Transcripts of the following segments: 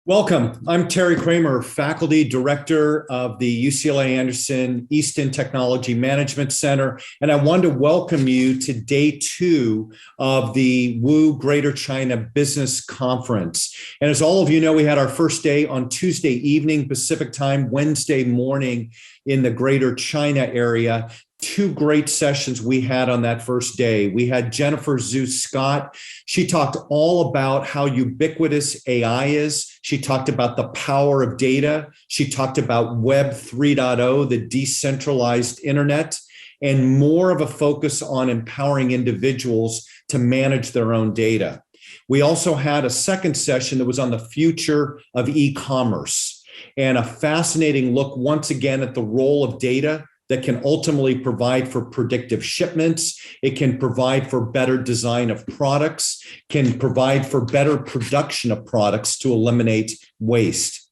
Welcome. I'm Terry Kramer, Faculty Director of the UCLA Anderson Easton Technology Management Center, and I want to welcome you to day 2 of the WU Greater China Business Conference. And as all of you know, we had our first day on Tuesday evening Pacific time, Wednesday morning in the Greater China area. 2 great sessions we had on that first day. We had Jennifer Zhu Scott. She talked all about how ubiquitous AI is. She talked about the power of data. She talked about Web 3.0, the decentralized internet, and more of a focus on empowering individuals to manage their own data. We also had a second session that was on the future of e-commerce and a fascinating look once again at the role of data that can ultimately provide for predictive shipments. It can provide for better design of products, can provide for better production of products to eliminate waste.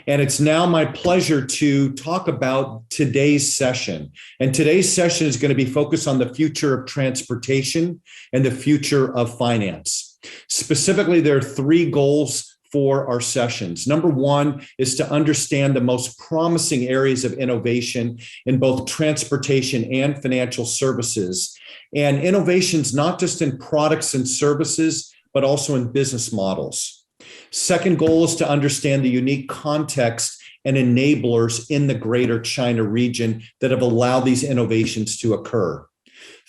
And it's now my pleasure to talk about today's session. And today's session is going to be focused on the future of transportation and the future of finance. Specifically, there are 3 goals for our sessions. Number 1 is to understand the most promising areas of innovation in both transportation and financial services. And innovations not just in products and services, but also in business models. Second goal is to understand the unique context and enablers in the Greater China region that have allowed these innovations to occur.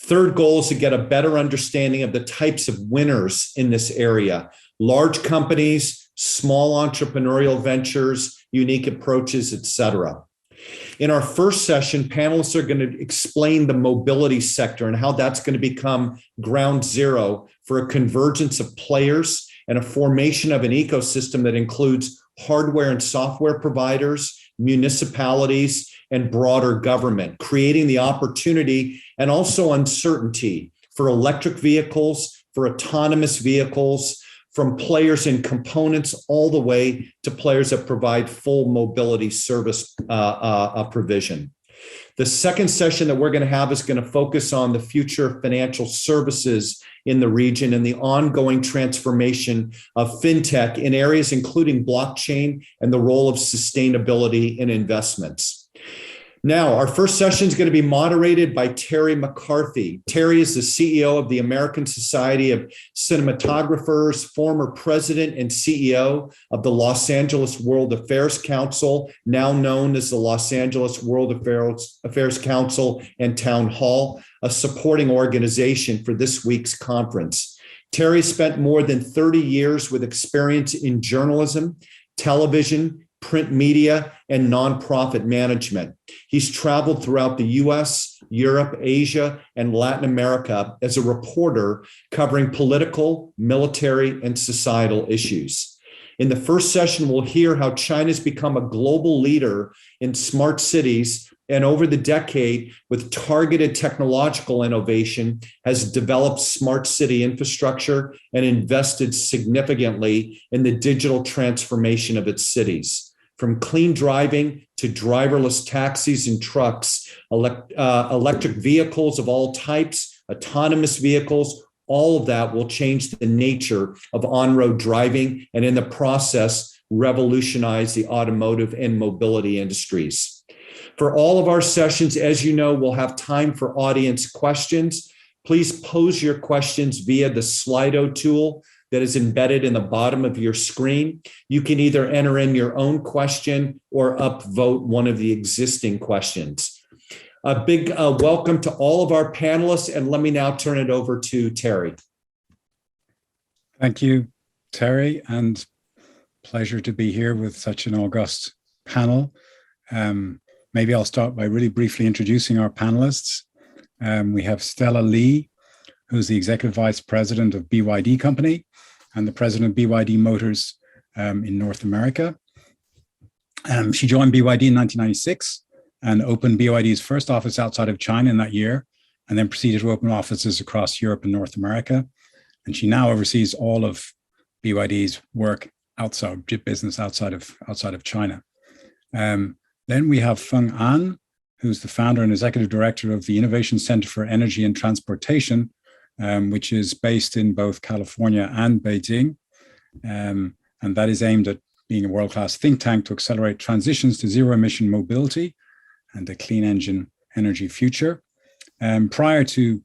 Third goal is to get a better understanding of the types of winners in this area: large companies, small entrepreneurial ventures, unique approaches, etc. In our first session, panelists are going to explain the mobility sector and how that's going to become ground zero for a convergence of players and a formation of an ecosystem that includes hardware and software providers, municipalities, and broader government, creating the opportunity and also uncertainty for electric vehicles, for autonomous vehicles, from players in components all the way to players that provide full mobility service provision. The second session that we're going to have is going to focus on the future of financial services in the region and the ongoing transformation of fintech in areas including blockchain and the role of sustainability in investments. Now, our first session is going to be moderated by Terry McCarthy. Terry is the CEO of the American Society of Cinematographers, former president and CEO of the Los Angeles World Affairs Council, now known as the Los Angeles World Affairs Council and Town Hall, a supporting organization for this week's conference. Terry spent more than 30 years with experience in journalism, television, print media, and nonprofit management. He's traveled throughout the US, Europe, Asia, and Latin America as a reporter covering political, military, and societal issues. In the first session, we'll hear how China's become a global leader in smart cities and over the decade, with targeted technological innovation, has developed smart city infrastructure and invested significantly in the digital transformation of its cities. From clean driving to driverless taxis and trucks, electric vehicles of all types, autonomous vehicles, all of that will change the nature of on-road driving and in the process revolutionize the automotive and mobility industries. For all of our sessions, as you know, we'll have time for audience questions. Please pose your questions via the Slido tool that is embedded in the bottom of your screen. You can either enter in your own question or upvote one of the existing questions. A big welcome to all of our panelists, and let me now turn it over to Terry. Thank you, Terry, and pleasure to be here with such an august panel. Maybe I'll start by really briefly introducing our panelists. We have Stella Lee, who's the Executive Vice President of BYD Company and the President of BYD Motors in North America. She joined BYD in 1996 and opened BYD's first office outside of China in that year, and then proceeded to open offices across Europe and North America. And she now oversees all of BYD's work outside business outside of China. Then we have Feng An, who's the founder and executive director of the Innovation Center for Energy and Transportation, which is based in both California and Beijing. And that is aimed at being a world-class think tank to accelerate transitions to zero-emission mobility and a clean engine energy future. Prior to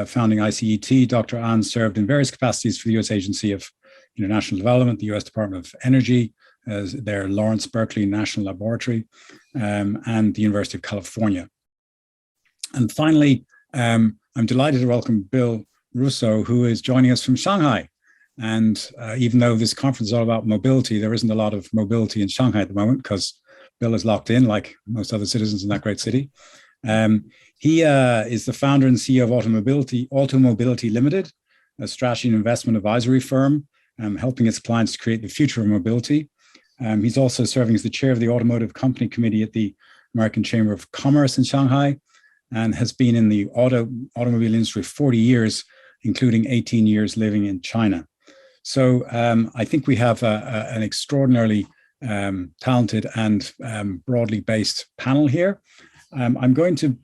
founding ICET, Dr. An served in various capacities for the U.S. Agency of International Development, the U.S. Department of Energy, their Lawrence Berkeley National Laboratory, and the University of California. And finally, I'm delighted to welcome Bill Russo, who is joining us from Shanghai. And even though this conference is all about mobility, there isn't a lot of mobility in Shanghai at the moment because Bill is locked in like most other citizens in that great city. He is the founder and CEO of Automobility Limited, a strategy and investment advisory firm, helping its clients to create the future of mobility. He's also serving as the chair of the Automotive Company Committee at the American Chamber of Commerce in Shanghai, and has been in the automobile industry 40 years, including 18 years living in China. So I think we have an extraordinarily talented and broadly based panel here. I'm going to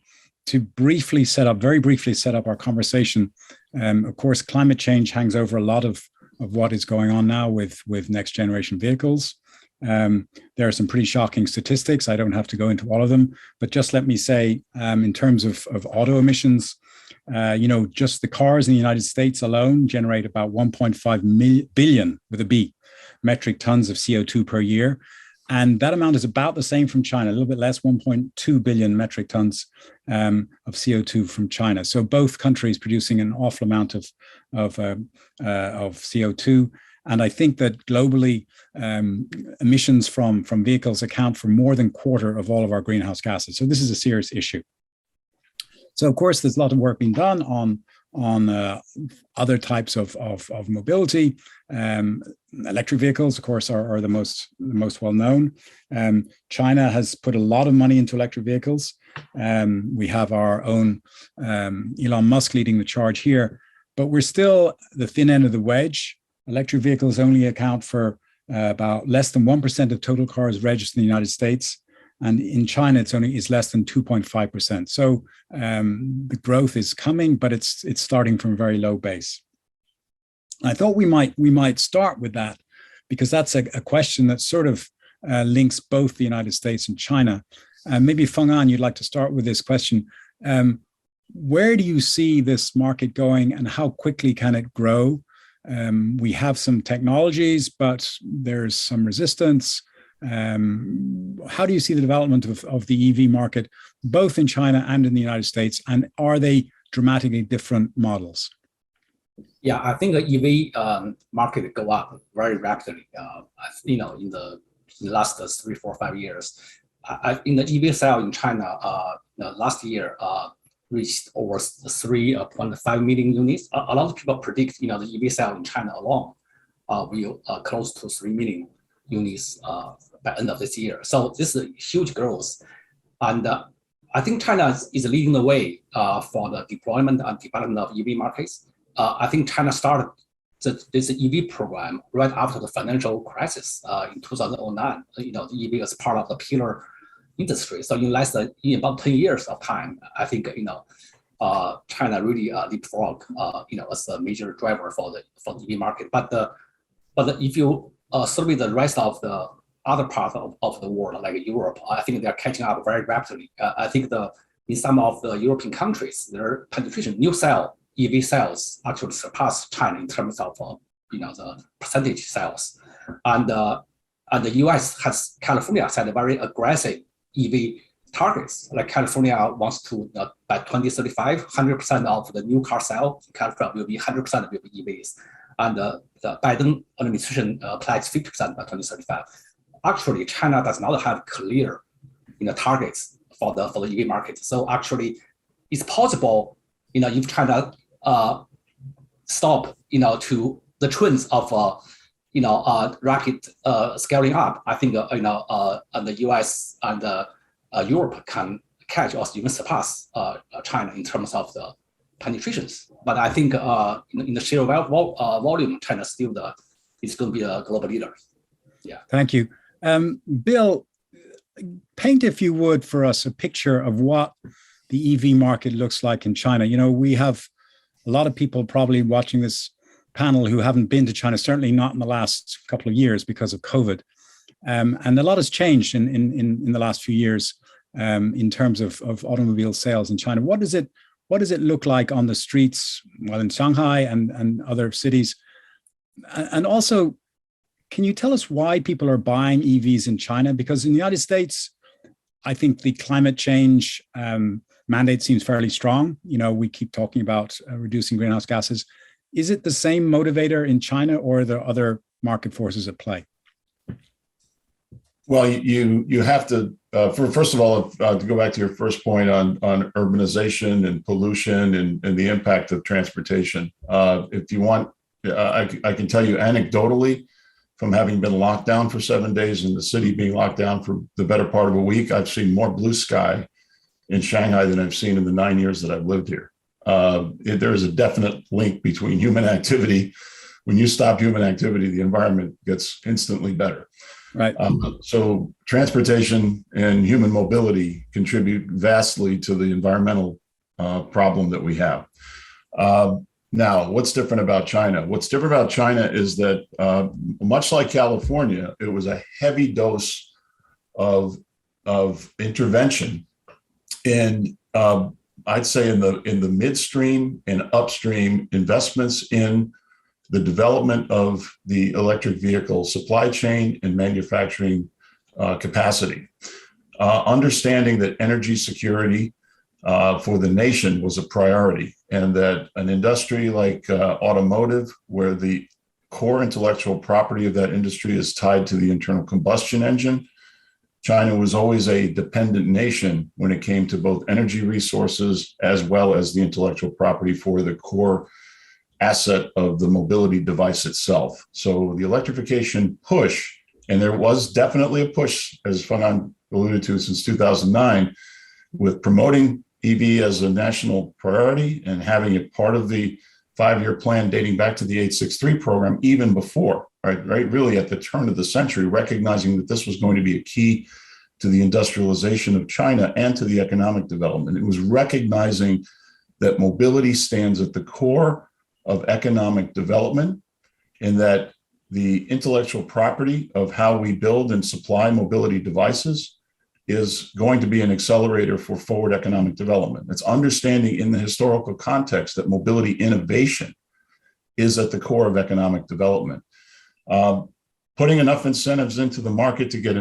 very briefly set up our conversation. Of course, climate change hangs over a lot of what is going on now with next generation vehicles. There are some pretty shocking statistics. I don't have to go into all of them, but just let me say, in terms of auto emissions, just the cars in the United States alone generate about 1.5 billion with a B metric tons of CO2 per year. And that amount is about the same from China, a little bit less, 1.2 billion metric tons of CO2 from China. So both countries producing an awful amount of CO2. And I think that globally, emissions from vehicles account for more than a quarter of all of our greenhouse gases. So this is a serious issue. So of course, there's a lot of work being done on other types of mobility. Electric vehicles, of course, are the most well known. China has put a lot of money into electric vehicles. We have our own Elon Musk leading the charge here, but we're still the thin end of the wedge. Electric vehicles only account for about less than 1% of total cars registered in the United States. And in China, it's less than 2.5%. So the growth is coming, but it's starting from a very low base. I thought we might start with that because that's a question that sort of links both the United States and China. Maybe Feng An, you'd like to start with this question. Where do you see this market going, and how quickly can it grow? We have some technologies, but there's some resistance. How do you see the development of the EV market, both in China and in the United States, and are they dramatically different models? Yeah, I think the EV market go up very rapidly. In the last 3, 4, 5 years, in the EV sale in China, last year reached over 3.5 million units. A lot of people predict, the EV sale in China alone will close to 3 million units by end of this year. So this is a huge growth, and I think China is leading the way for the deployment and development of EV markets. I think China started this EV program right after the financial crisis in 2009. The EV was part of the pillar industry. So in about 10 years of time, I think China really leapfrog as a major driver for the EV market. But if you survey the rest of the other parts of the world, like Europe, I think they're catching up very rapidly. I think in some of the European countries, their penetration, EV sales actually surpass China in terms of the percentage sales. And the US California set a very aggressive EV targets. Like California wants to, by 2035, 100% of the new car sale in California will be 100% will be EVs. And the Biden administration pledged 50% by 2035. Actually, China does not have clear targets for the EV market. So actually, it's possible, if China stop, to the trends of rapid scaling up, I think and the US and Europe can catch or even surpass China in terms of the penetrations. But I think in the sheer volume, China still is going to be a global leader. Yeah. Thank you, Bill. Paint, if you would, for us a picture of what the EV market looks like in China. We have a lot of people probably watching this panel who haven't been to China, certainly not in the last couple of years because of COVID. And a lot has changed in the last few years in terms of automobile sales in China. What does it look like on the streets, well, in Shanghai and other cities? And also, can you tell us why people are buying EVs in China? Because in the United States, I think the climate change mandate seems fairly strong. You know, we keep talking about reducing greenhouse gases. Is it the same motivator in China, or are there other market forces at play? Well, you have to, first of all, to go back to your first point on urbanization and pollution and the impact of transportation. If you want, I can tell you anecdotally, from having been locked down for 7 days and the city being locked down for the better part of a week, I've seen more blue sky in Shanghai than I've seen in the 9 years that I've lived here. There is a definite link between human activity. When you stop human activity, the environment gets instantly better. Right. So transportation and human mobility contribute vastly to the environmental problem that we have. Now, what's different about China? What's different about China is that much like California, it was a heavy dose of intervention. And I'd say in the midstream and upstream investments in the development of the electric vehicle supply chain and manufacturing capacity. Understanding that energy security for the nation was a priority, and that an industry like automotive, where the core intellectual property of that industry is tied to the internal combustion engine, China was always a dependent nation when it came to both energy resources as well as the intellectual property for the core asset of the mobility device itself. So the electrification push, and there was definitely a push, as Feng alluded to, since 2009, with promoting EV as a national priority and having it part of the 5-year plan dating back to the 863 program, even before, right, really at the turn of the century, recognizing that this was going to be a key to the industrialization of China and to the economic development. It was recognizing that mobility stands at the core of economic development, and that the intellectual property of how we build and supply mobility devices is going to be an accelerator for forward economic development. It's understanding in the historical context that mobility innovation is at the core of economic development. Putting enough incentives into the market to get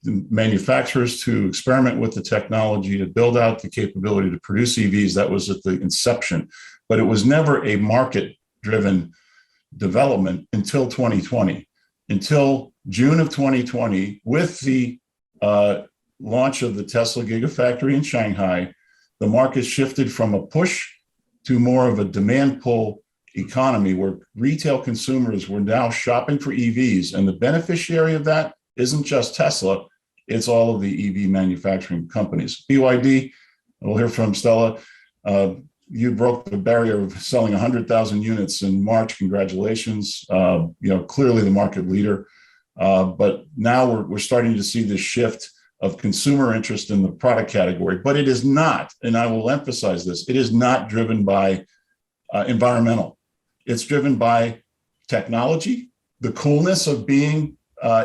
manufacturers to experiment with the technology, to build out the capability to produce EVs, that was at the inception. But it was never a market-driven development until 2020, until June of 2020, with the launch of the Tesla Gigafactory in Shanghai. The market shifted from a push to more of a demand pull economy, where retail consumers were now shopping for EVs. And the beneficiary of that isn't just Tesla, it's all of the EV manufacturing companies. BYD, we'll hear from Stella. You broke the barrier of selling 100,000 units in March. Congratulations. Clearly the market leader. But now we're starting to see this shift of consumer interest in the product category. But it is not, and I will emphasize this, it is not driven by environmental. It's driven by technology, the coolness of being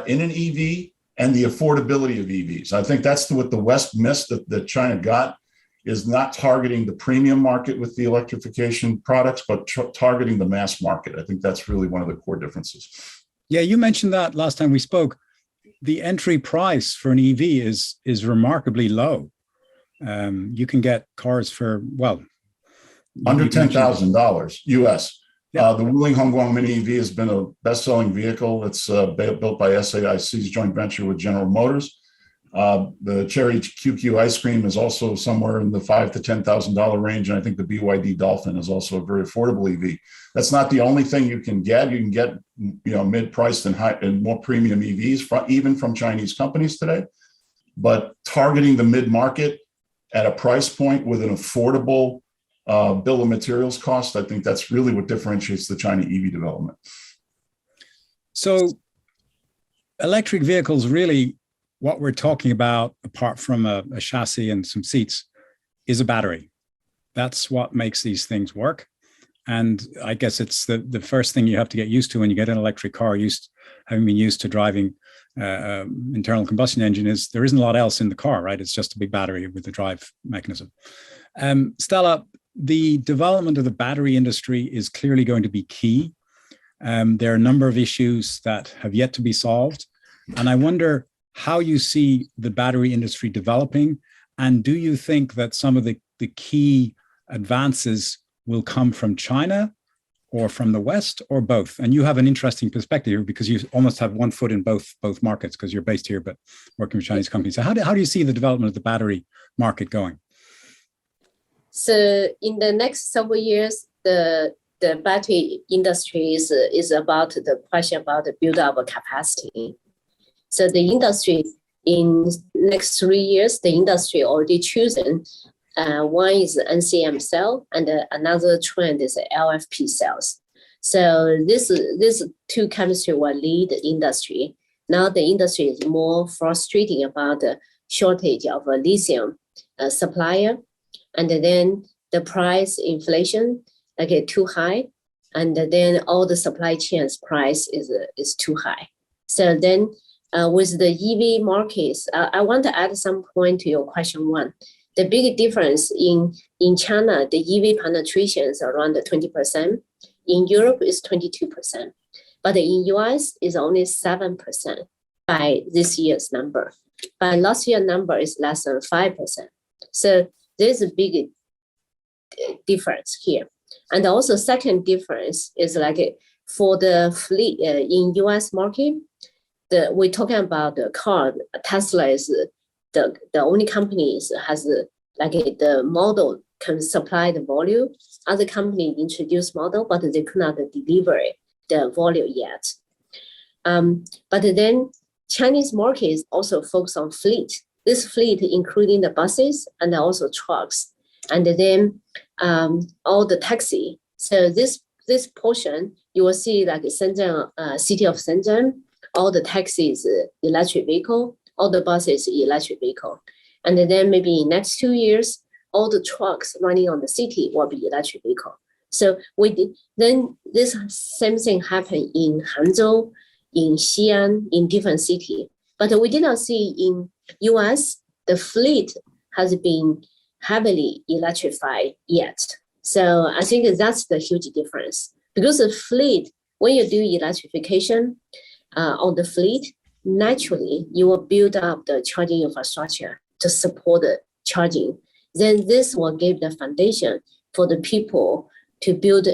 in an EV, and the affordability of EVs. I think that's what the West missed that China got, is not targeting the premium market with the electrification products, but targeting the mass market. I think that's really one of the core differences. Yeah, you mentioned that last time we spoke. The entry price for an EV is remarkably low. You can get cars for, well, under $10,000 US. Yeah. The Wuling Hongguang Mini EV has been a best-selling vehicle. It's built by SAIC's joint venture with General Motors. The Cherry QQ ice cream is also somewhere in the $5,000 to $10,000 range, and I think the BYD Dolphin is also a very affordable EV. That's not the only thing you can get. You can get, mid-priced and high and more premium EVs even from Chinese companies today. But targeting the mid-market at a price point with an affordable bill of materials cost, I think that's really what differentiates the China EV development. So, electric vehicles, really, what we're talking about, apart from a chassis and some seats, is a battery. That's what makes these things work. And I guess it's the first thing you have to get used to when you get an electric car, having been used to driving internal combustion engine is there isn't a lot else in the car, right? It's just a big battery with the drive mechanism. Stella, the development of the battery industry is clearly going to be key. There are a number of issues that have yet to be solved. And I wonder how you see the battery industry developing. And do you think that some of the key advances will come from China or from the West or both? And you have an interesting perspective here because you almost have one foot in both markets because you're based here, but working with Chinese companies. So how do you see the development of the battery market going? So in the next several years, the battery industry is about the question about the build up capacity. So the industry in next 3 years, the industry already chosen. One is NCM cell, and another trend is LFP cells. So this two chemistry will lead the industry. Now the industry is more frustrating about the shortage of a lithium supplier, and then the price inflation too high, and then all the supply chains price is too high. So then with the EV markets, I want to add some point to your question one. The big difference in China, the EV penetration is around 20%. In Europe, is 22%. But in US, is only 7% by this year's number. By last year's number, is less than 5%. So there's a big difference here. And also second difference is for the fleet in US market, we're talking about the car. Tesla is the only company has the model can supply the volume. Other companies introduce model, but they could not deliver the volume yet. But then Chinese market is also focused on fleet. This fleet including the buses and also trucks, and then all the taxi. So this portion you will see Shenzhen, city of Shenzhen, all the taxis electric vehicle, all the buses electric vehicle. And then maybe in next 2 years, all the trucks running on the city will be electric vehicle. So then this same thing happened in Hangzhou, in Xi'an, in different cities. But we did not see in US, the fleet has been heavily electrified yet. So I think that's the huge difference. Because the fleet, when you do electrification on the fleet, naturally you will build up the charging infrastructure to support the charging. Then this will give the foundation for the people to build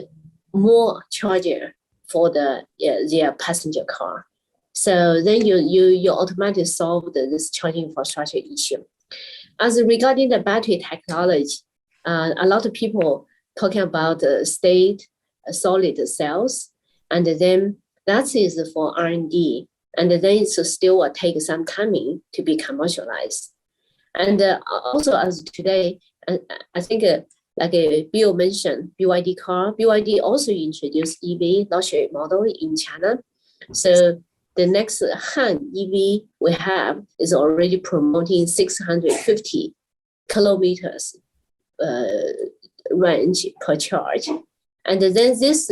more charger for their passenger car. So then you automatically solve this charging infrastructure issue. As regarding the battery technology, a lot of people talking about state solid cells, and then that is for R&D, and then it still will take some time to be commercialized. And also as today, I think Bill mentioned BYD car. BYD also introduced EV luxury model in China. So the next Han EV we have is already promoting 650 kilometers range per charge. And then this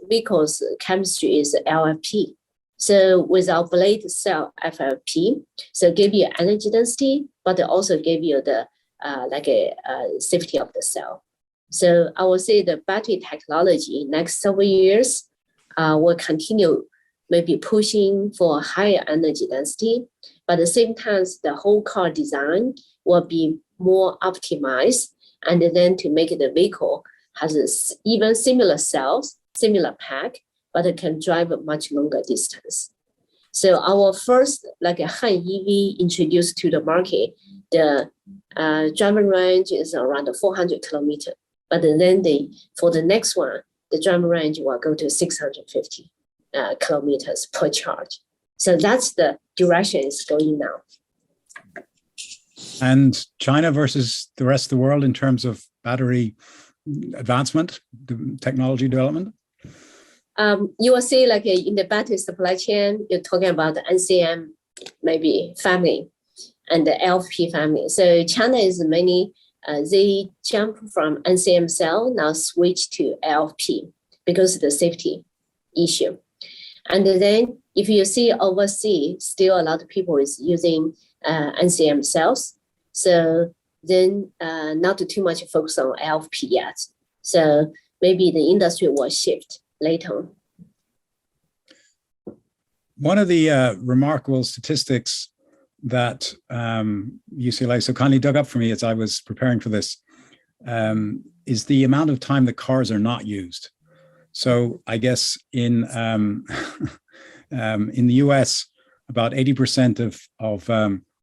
vehicle's chemistry is LFP. So without blade cell FLP, so give you energy density, but also give you the safety of the cell. So I would say the battery technology next several years will continue maybe pushing for higher energy density, but at the same time, the whole car design will be more optimized, and then to make the vehicle has even similar cells, similar pack, but it can drive a much longer distance. So our first Han EV introduced to the market, the driving range is around 400 kilometers. But then for the next one, the driving range will go to 650 kilometers per charge. So that's the direction it's going now. And China versus the rest of the world in terms of battery advancement, technology development? You will see in the battery supply chain, you're talking about the NCM maybe family and the LFP family. So China is many, they jump from NCM cell, now switch to LFP because of the safety issue. And then if you see overseas, still a lot of people is using NCM cells. So then not too much focus on LFP yet. So maybe the industry will shift later. One of the remarkable statistics that UCLA so kindly dug up for me as I was preparing for this is the amount of time that cars are not used. So I guess in the US, about 80% of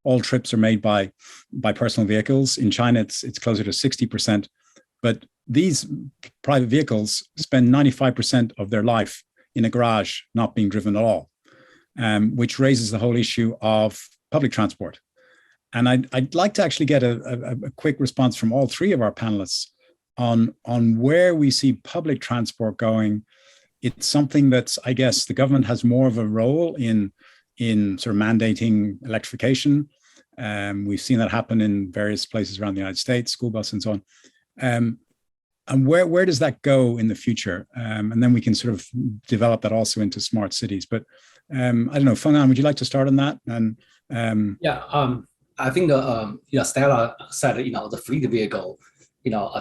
all trips are made by personal vehicles. In China, it's closer to 60%. But these private vehicles spend 95% of their life in a garage, not being driven at all, which raises the whole issue of public transport. And I'd like to actually get a quick response from all three of our panelists on where we see public transport going. It's something that's, I guess, the government has more of a role in sort of mandating electrification. We've seen that happen in various places around the United States, school bus and so on. And where does that go in the future? And then we can sort of develop that also into smart cities. But I don't know, Feng An, would you like to start on that? And I think Stella said the fleet vehicle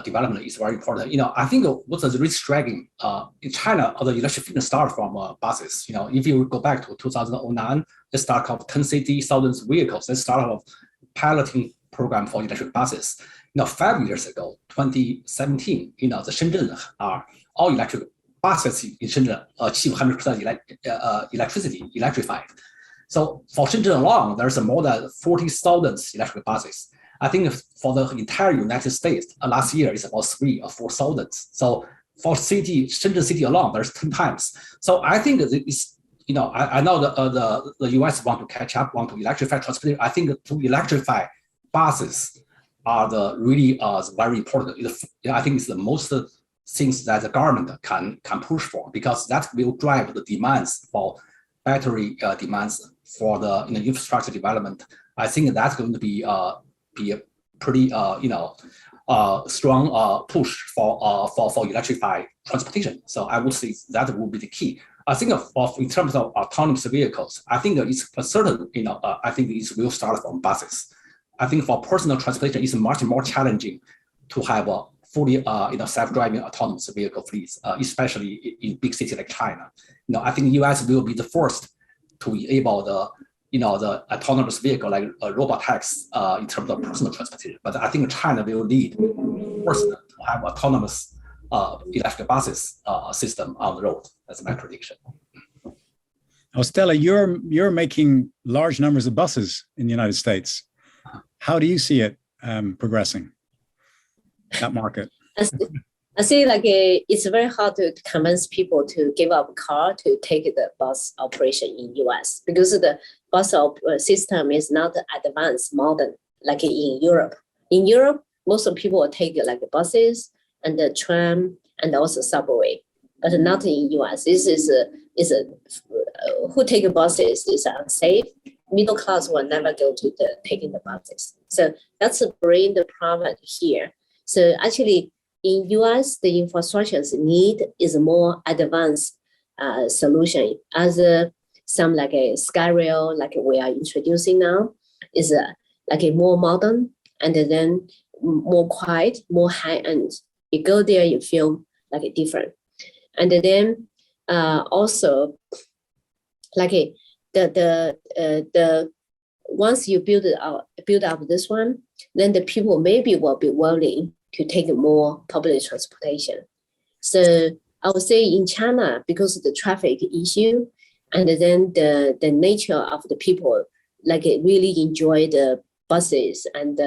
development is very important. I think what's really striking in China, the electrification started from buses. If you go back to 2009, they start off 10 cities, thousands of vehicles. They started off piloting program for electric buses. 5 years ago, 2017, the Shenzhen are all electric buses in Shenzhen achieve 100% electricity, electrified. So for Shenzhen alone, there's more than 40,000 electric buses. I think for the entire United States, last year is about 3,000 or 4,000. So for Shenzhen city alone, there's 10 times. So I think it's, I know the US want to catch up, want to electrify transportation. I think to electrify buses are the really very important. I think it's the most things that the government can push for, because that will drive the demands for battery demands for the infrastructure development. I think that's going to be a pretty strong push for electrified transportation. So I would say that will be the key. I think in terms of autonomous vehicles, I think it's for certain. I think it will start from buses. I think for personal transportation, it's much more challenging to have a fully self-driving autonomous vehicle fleets, especially in big cities like China. I think US will be the first to enable the autonomous vehicle like robot taxi in terms of personal transportation. But I think China will lead first to have autonomous electric buses system on the road. That's my prediction. Oh, Stella, you're making large numbers of buses in the United States. How do you see it progressing, that market? I see it's very hard to convince people to give up a car to take the bus operation in US, because the bus system is not advanced, modern, like in Europe. In Europe, most of people will take buses and the tram and also subway, but not in US. This is who take buses is unsafe. Middle class will never go to taking the buses. So that's a brain problem here. So actually, in US, the infrastructure's need is a more advanced solution. As some like a SkyRail, like we are introducing now, is like a more modern and then more quiet, more high end. You go there, you feel like a different. And then also like the once you build up this one, then the people maybe will be willing to take more public transportation. So I would say in China, because of the traffic issue, and then the nature of the people, really enjoy the buses and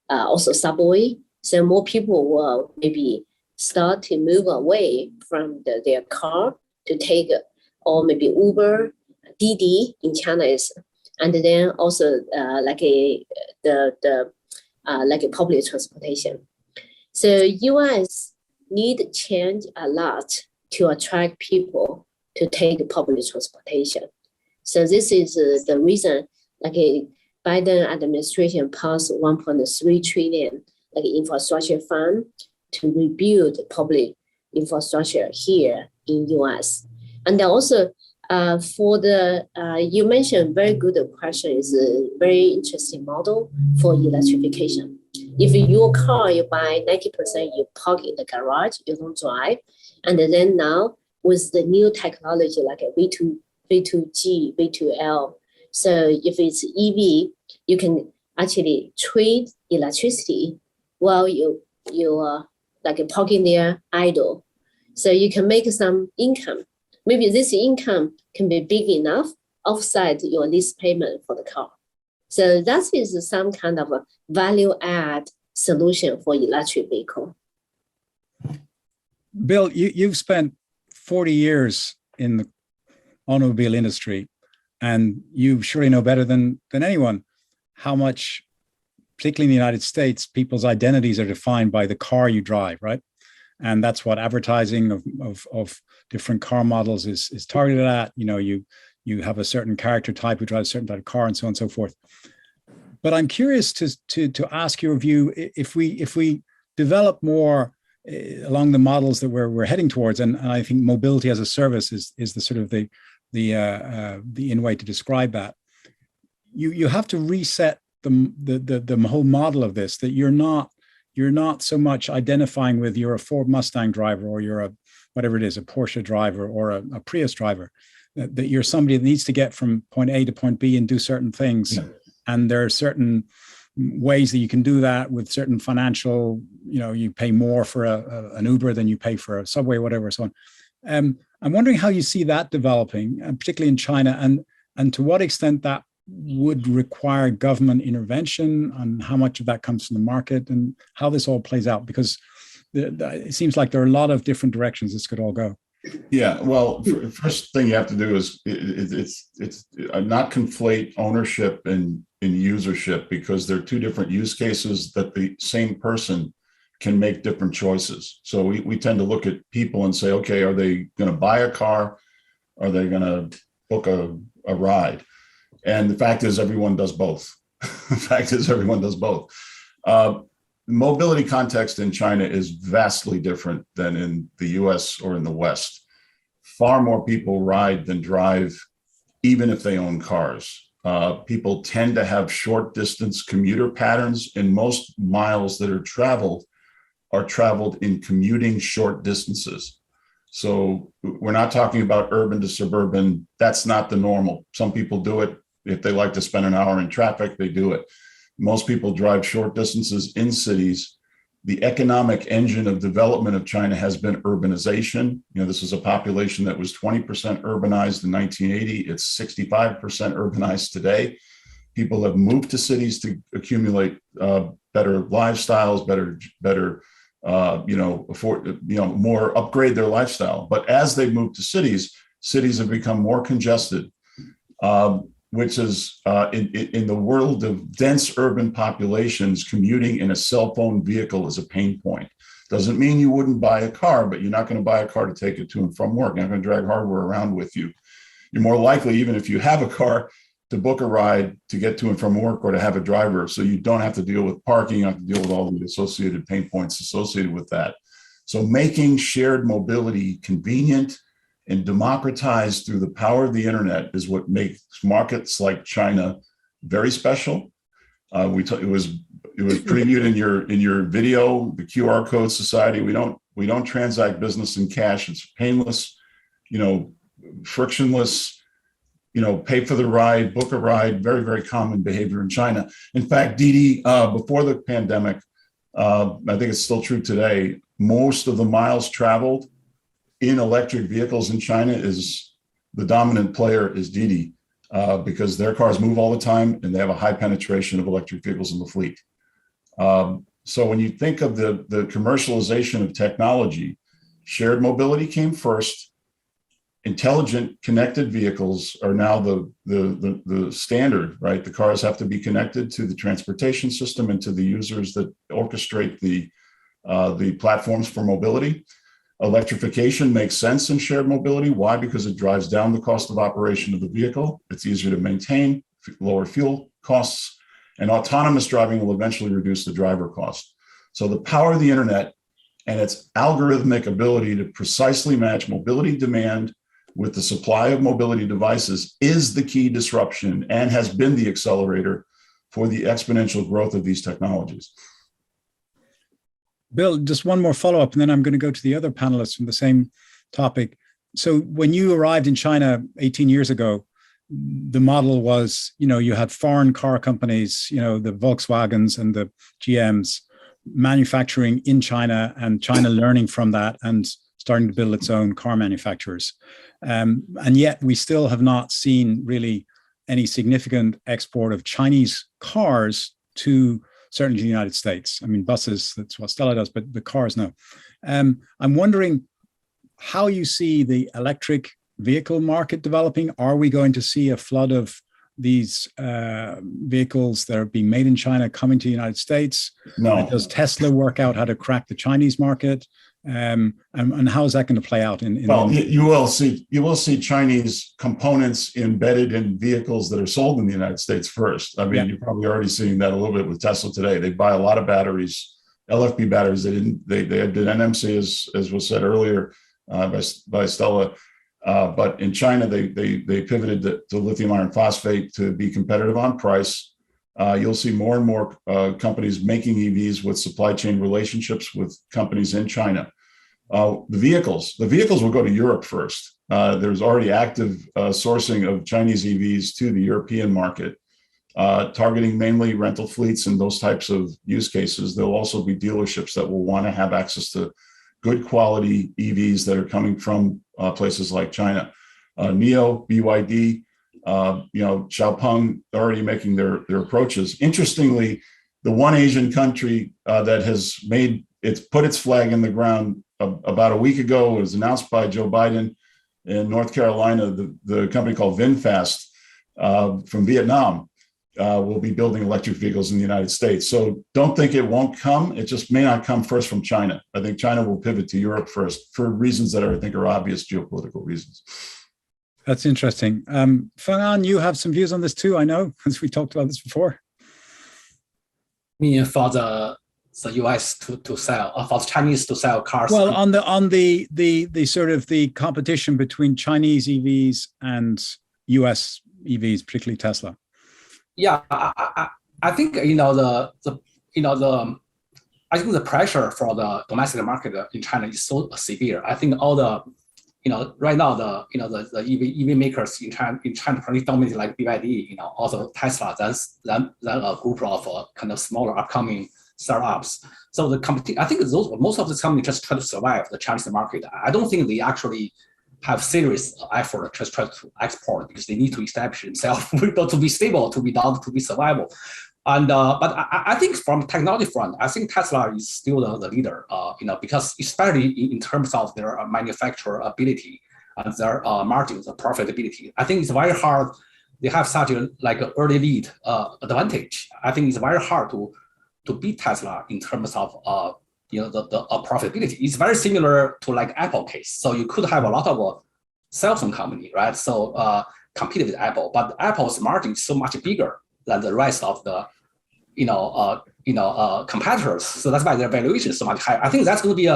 also subway. So more people will maybe start to move away from their car to take, or maybe Uber, Didi in China is, and then also public transportation. So US need change a lot to attract people to take public transportation. So this is the reason Biden administration passed 1.3 trillion infrastructure fund to rebuild public infrastructure here in US. And also You mentioned very good question. Is a very interesting model for electrification. If your car you buy 90%, you park in the garage, you don't drive, and then now with the new technology like a V2G, V2L, so if it's EV, you can actually trade electricity while you like parking there idle, so you can make some income. Maybe this income can be big enough offset your lease payment for the car. So that is some kind of a value add solution for electric vehicle. Bill, you've spent 40 years in the automobile industry, and you surely know better than anyone how much, particularly in the United States, people's identities are defined by the car you drive, right? And that's what advertising of different car models is targeted at. You know, you have a certain character type who drives a certain type of car, and so on and so forth. But I'm curious to ask your view, if we develop more along the models that we're heading towards, and I think mobility as a service is the sort of the in way to describe that. You have to reset the whole model of this, that you're not so much identifying with you're a Ford Mustang driver, or you're a whatever it is, a Porsche driver, or a Prius driver, that you're somebody that needs to get from point A to point B and do certain things. Yeah. And there are certain ways that you can do that with certain financial, you know, you pay more for an Uber than you pay for a Subway, whatever, so on. I'm wondering how you see that developing, particularly in China, and to what extent that would require government intervention, and how much of that comes from the market, and how this all plays out, because it seems like there are a lot of different directions this could all go. Yeah, well, first thing you have to do is it's not conflate ownership and usership, because they're two different use cases that the same person can make different choices. So we tend to look at people and say, okay, are they going to buy a car? Are they going to book a ride? And the fact is, everyone does both. The fact is, everyone does both. Mobility context in China is vastly different than in the US or in the West. Far more people ride than drive, even if they own cars. People tend to have short distance commuter patterns, and most miles that are traveled in commuting short distances. So we're not talking about urban to suburban. That's not the normal. Some people do it. If they like to spend an hour in traffic, they do it. Most people drive short distances in cities. The economic engine of development of China has been urbanization. You know, this is a population that was 20% urbanized in 1980. It's 65% urbanized today. People have moved to cities to accumulate better lifestyles, better more upgrade their lifestyle. But as they move to cities have become more congested, which is in the world of dense urban populations, commuting in a cell phone vehicle is a pain point. Doesn't mean you wouldn't buy a car, but you're not going to buy a car to take it to and from work. You're not going to drag hardware around with you. You're more likely, even if you have a car, to book a ride to get to and from work, or to have a driver, so you don't have to deal with parking, you have to deal with all the associated pain points associated with that. So making shared mobility convenient and democratized through the power of the internet is what makes markets like China very special. It was previewed in your video, the QR code society. We don't transact business in cash. It's painless, frictionless. Pay for the ride, book a ride. Very, very common behavior in China. In fact, Didi, before the pandemic, I think it's still true today, most of the miles traveled in electric vehicles in China is the dominant player is Didi, because their cars move all the time and they have a high penetration of electric vehicles in the fleet. So when you think of the commercialization of technology, shared mobility came first. Intelligent connected vehicles are now the standard, right? The cars have to be connected to the transportation system and to the users that orchestrate the platforms for mobility. Electrification makes sense in shared mobility. Why? Because it drives down the cost of operation of the vehicle. It's easier to maintain, lower fuel costs, and autonomous driving will eventually reduce the driver cost. So the power of the internet and its algorithmic ability to precisely match mobility demand with the supply of mobility devices is the key disruption and has been the accelerator for the exponential growth of these technologies. Bill, just one more follow-up, and then I'm going to go to the other panelists from the same topic. So when you arrived in China 18 years ago, the model was, you had foreign car companies, the Volkswagens and the GMs manufacturing in China, and China learning from that and starting to build its own car manufacturers. And yet we still have not seen really any significant export of Chinese cars to certainly the United States. I mean, buses, that's what Stella does, but the cars, no. I'm wondering how you see the electric vehicle market developing. Are we going to see a flood of these vehicles that are being made in China coming to the United States? No. Does Tesla work out how to crack the Chinese market? And how is that going to play out? You will see Chinese components embedded in vehicles that are sold in the United States first. I mean, You're probably already seeing that a little bit with Tesla today. They buy a lot of batteries, LFP batteries. They did NMC, as was said earlier by Stella. But in China, they pivoted to lithium iron phosphate to be competitive on price. You'll see more and more companies making EVs with supply chain relationships with companies in China. The vehicles will go to Europe first. There's already active sourcing of Chinese EVs to the European market, targeting mainly rental fleets and those types of use cases. There'll also be dealerships that will want to have access to good quality EVs that are coming from places like China. NIO, BYD, Xiaopeng already making their approaches. Interestingly, the one Asian country that has put its flag in the ground about a week ago, was announced by Joe Biden in North Carolina. The company called VinFast from Vietnam will be building electric vehicles in the United States. So don't think it won't come. It just may not come first from China. I think China will pivot to Europe first for reasons that I think are obvious geopolitical reasons. That's interesting. Feng-An, you have some views on this too, I know, as we talked about this before. I mean, for the US to sell, or for the Chinese to sell cars. Well, on the sort of the competition between Chinese EVs and US EVs, particularly Tesla. Yeah, I think I think the pressure for the domestic market in China is so severe. I think all the right now the EV makers in China currently dominate like BYD, also Tesla. Then a group of kind of smaller upcoming startups. So I think most of the companies just try to survive the Chinese market. I don't think they actually have serious effort to try to export because they need to establish themselves to be stable, to be survivable. And but I think from technology front, I think Tesla is still the leader. Because especially in terms of their manufacturability and their margins, the profitability. I think it's very hard. They have such a early lead advantage. I think it's very hard to beat Tesla in terms of the profitability. It's very similar to like Apple case. So you could have a lot of cell phone company, right? So compete with Apple, but Apple's margin is so much bigger than the rest of the competitors. So that's why their valuation is so much higher. I think that's going to be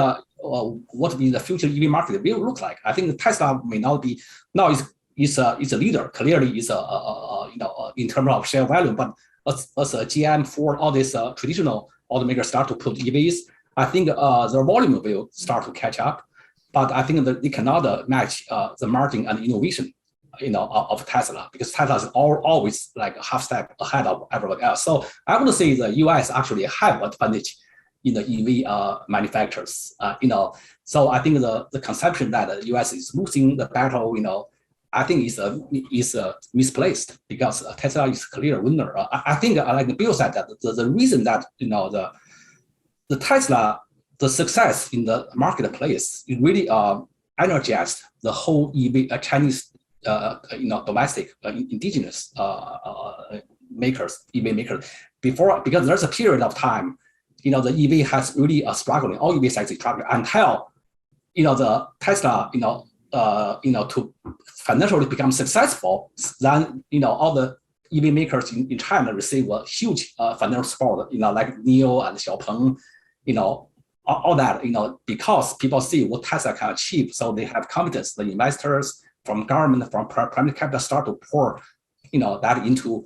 what the future EV market will look like. I think Tesla may not be now is a leader. Clearly, is in terms of share value, but as a GM, Ford, all these traditional automakers start to put EVs, I think their volume will start to catch up. But I think that they cannot match the margin and innovation, of Tesla, because Tesla is always like a half step ahead of everyone else. So I want to say the US actually have advantage in the EV manufacturers. So I think the conception that the US is losing the battle, I think is misplaced, because Tesla is a clear winner. I think, like Bill said, that the reason that the Tesla, the success in the marketplace, it really energized the whole EV Chinese domestic indigenous makers, EV makers before, because there's a period of time, the EV has really struggling, all EV sectors struggling until the Tesla to financially become successful. Then all the EV makers in China receive a huge financial support, like NIO and Xiaopeng, all that, because people see what Tesla can achieve, so they have confidence. The investors, from government, from private capital start to pour, that into,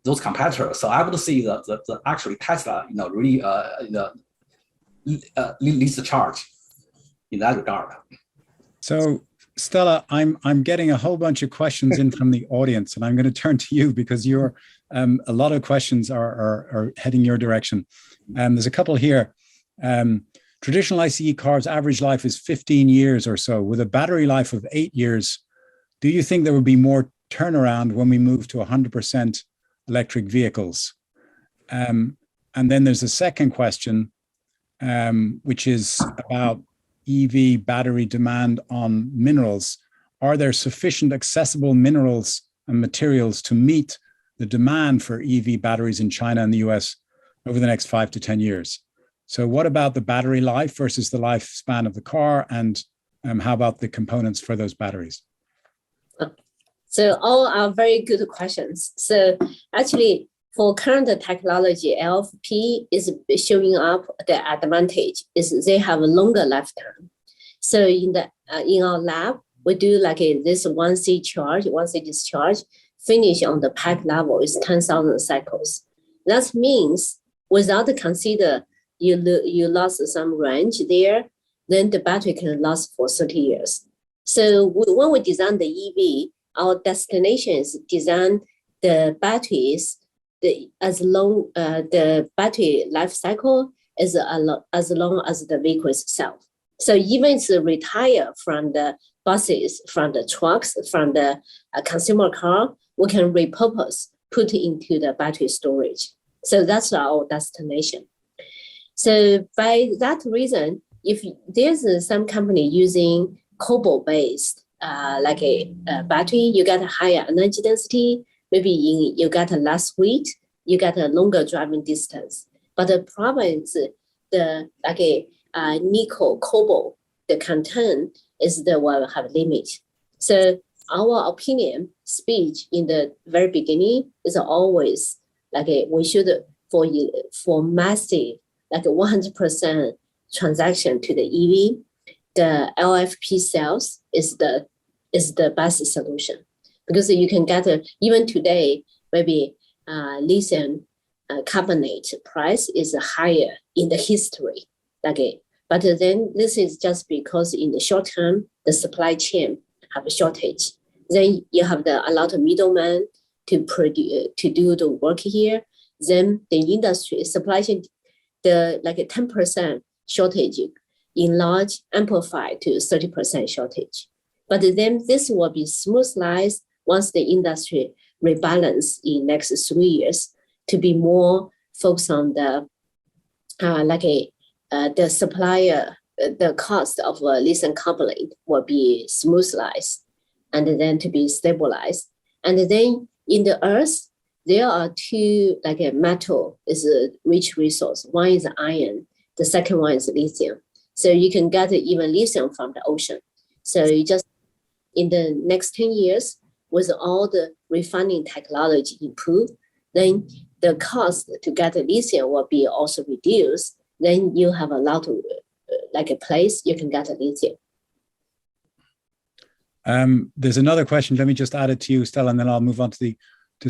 those competitors. So I would say the actually Tesla, really, leads the charge in that regard. So Stella, I'm getting a whole bunch of questions in from the audience, and I'm going to turn to you because you're a lot of questions are heading your direction. There's a couple here. Traditional ICE cars average life is 15 years or so. With a battery life of 8 years, do you think there would be more turnaround when we move to 100% electric vehicles? And then there's a second question, which is about EV battery demand on minerals. Are there sufficient accessible minerals and materials to meet the demand for EV batteries in China and the US over the next 5 to 10 years? So what about the battery life versus the lifespan of the car? And how about the components for those batteries? So all are very good questions. So actually, for current technology, LFP is showing up the advantage is they have a longer lifetime. So in our lab, we do like this 1C charge, 1C discharge, finish on the pack level is 10,000 cycles. That means without consider you lost some range there, then the battery can last for 30 years. So when we design the EV, our destination is design the batteries as long the battery life cycle is as long as the vehicle itself. So even if it's retire from the buses, from the trucks, from the consumer car, we can repurpose, put into the battery storage. So that's our destination. So by that reason, if there's some company using cobalt-based like a battery, you get a higher energy density, maybe you get a less weight, you get a longer driving distance. But the problem is the nickel, cobalt, the content is the one have limit. So our opinion, speech in the very beginning is always like we should for massive like 100% transaction to the EV, the LFP cells is the best solution because you can get even today maybe lithium carbonate price is higher in the history. But then this is just because in the short term the supply chain have a shortage. Then you have a lot of middlemen to produce to do the work here. Then the industry supply chain the 10% shortage enlarge amplified to 30% shortage. But then this will be smoothed once the industry rebalance in next 3 years to be more focused on the the supplier, the cost of lithium carbonate will be smoothed and then to be stabilized. And then in the earth, there are two a metal is a rich resource. One is iron, the second one is lithium. So you can get even lithium from the ocean. So you just in the next 10 years, with all the refining technology improved, then the cost to get the lithium will be also reduced. Then you have a lot of a place you can get a lithium. There's another question. Let me just add it to you, Stella, and then I'll move on to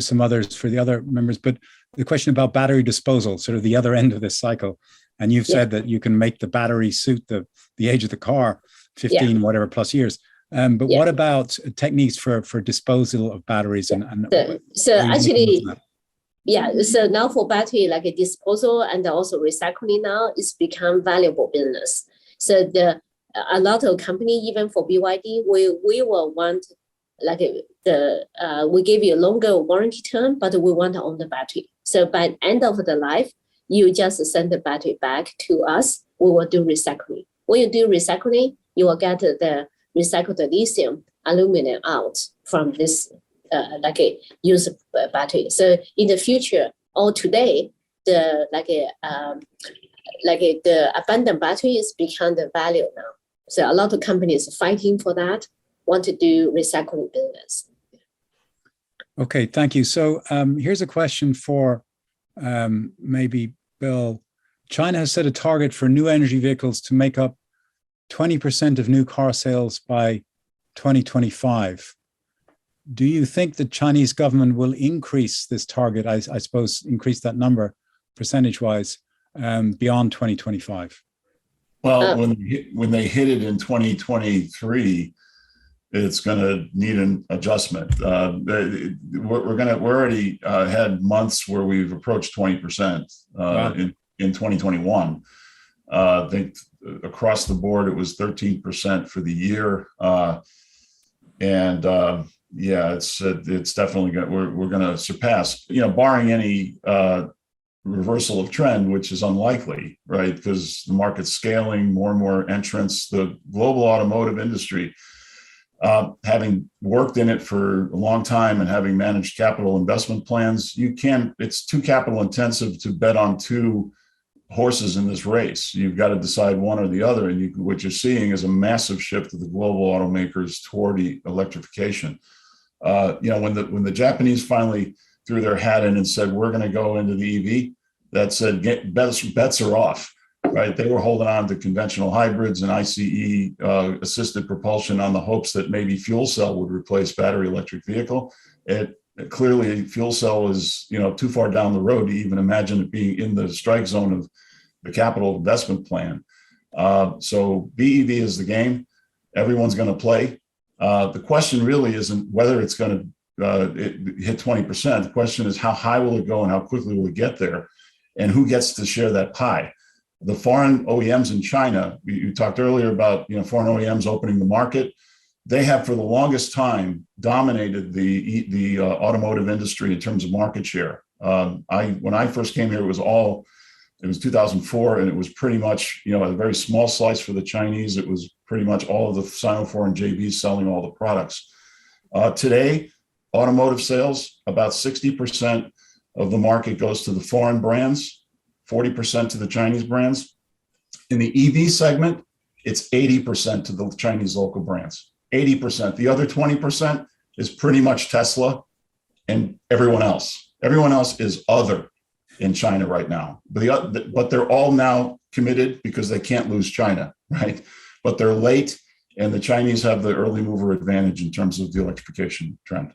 some others for the other members. But the question about battery disposal, sort of the other end of this cycle. And you've said that you can make the battery suit the age of the car, 15 whatever plus years. But what about techniques for disposal of batteries? So actually, so now for battery a disposal and also recycling now it's become valuable business. So a lot of company, even for BYD, we will want we give you a longer warranty term, but we want to own the battery. So by the end of the life, you just send the battery back to us. We will do recycling. When you do recycling, you will get the recycled lithium aluminum out from this used battery. So in the future or today, the the abandoned battery is become the value now. So a lot of companies fighting for that, want to do recycling business. Okay, thank you. So here's a question for maybe Bill. China has set a target for new energy vehicles to make up 20% of new car sales by 2025, do you think the Chinese government will increase this target, I suppose, increase that number percentage-wise beyond 2025? Well, when they hit it in 2023, it's going to need an adjustment. We're already had months where we've approached 20% Wow. in 2021. I think across the board it was 13% for the year, yeah, it's definitely we're going to surpass. Barring any reversal of trend, which is unlikely, right? Because the market's scaling, more and more entrants. The global automotive industry, having worked in it for a long time and having managed capital investment plans, it's too capital intensive to bet on two horses in this race. You've got to decide one or the other. And what you're seeing is a massive shift of the global automakers toward the electrification. When the Japanese finally threw their hat in and said, we're going to go into the EV, that said, bets are off, right? They were holding on to conventional hybrids and ICE assisted propulsion on the hopes that maybe fuel cell would replace battery electric vehicle. Clearly, fuel cell is too far down the road to even imagine it being in the strike zone of the capital investment plan. So BEV is the game. Everyone's going to play. The question really isn't whether it's going to hit 20%. The question is how high will it go and how quickly will it get there, and who gets to share that pie. The foreign OEMs in China, you talked earlier about foreign OEMs opening the market. They have for the longest time dominated the automotive industry in terms of market share. When I first came here, it was 2004, and it was pretty much a very small slice for the Chinese. It was pretty much all of the Sino-foreign JVs selling all the products. Today, automotive sales, about 60% of the market goes to the foreign brands, 40% to the Chinese brands. In the EV segment, it's 80% to the Chinese local brands. 80%. The other 20% is pretty much Tesla and everyone else. Everyone else is other in China right now. But they're all now committed because they can't lose China, right? But they're late, and the Chinese have the early mover advantage in terms of the electrification trend.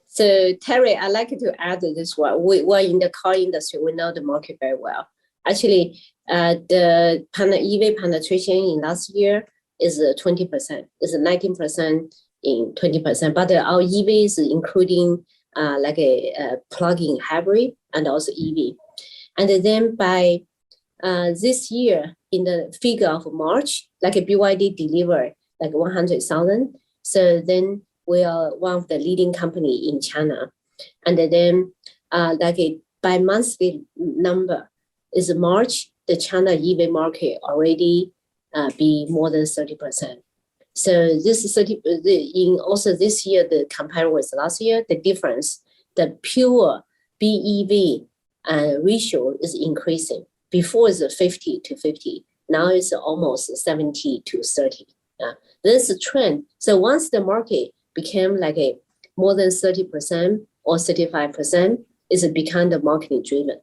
So Terry, I'd like to add this one. We're in the car industry. We know the market very well. Actually, the EV penetration in last year is 20%. It's 19% in 20%. But our EV is including like a plug-in hybrid and also EV. And then by this year, in the figure of March, like a BYD delivered like 100,000. So then we are one of the leading company in China. And then by monthly number is March, the China EV market already be more than 30%. So this is 30, also this year, the compared with last year, the difference, the pure BEV ratio is increasing. Before it's 50 to 50, now it's almost 70 to 30. This is a trend. So once the market became like a more than 30% or 35%, it's become the market driven.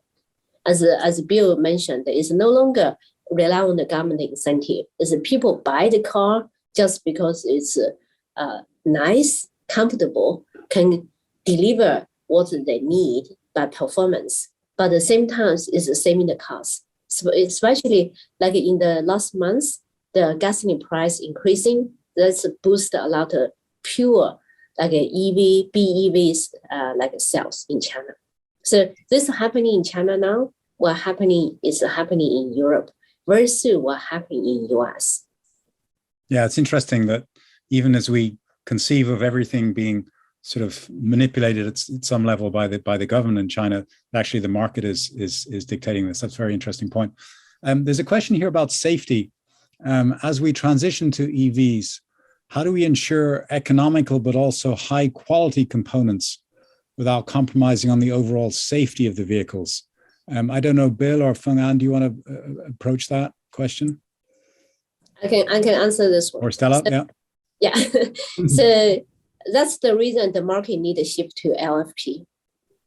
As Bill mentioned, it's no longer rely on the government incentive. It's people buy the car just because it's nice, comfortable, can deliver what they need by performance. But at the same time, it's saving the cost. So especially like in the last months, the gasoline price increasing, that's boost a lot of pure like EV, BEVs like sales in China. So this is happening in China now. What happening is happening in Europe. Very soon, what happening in US. Yeah, it's interesting that even as we conceive of everything being sort of manipulated at some level by the government in China, actually the market is dictating this. That's a very interesting point. There's a question here about safety. As we transition to EVs, how do we ensure economical but also high quality components without compromising on the overall safety of the vehicles? I don't know, Bill or Feng An, do you want to approach that question? I can answer this one. Or Stella, so, yeah. So that's the reason the market need to shift to LFP.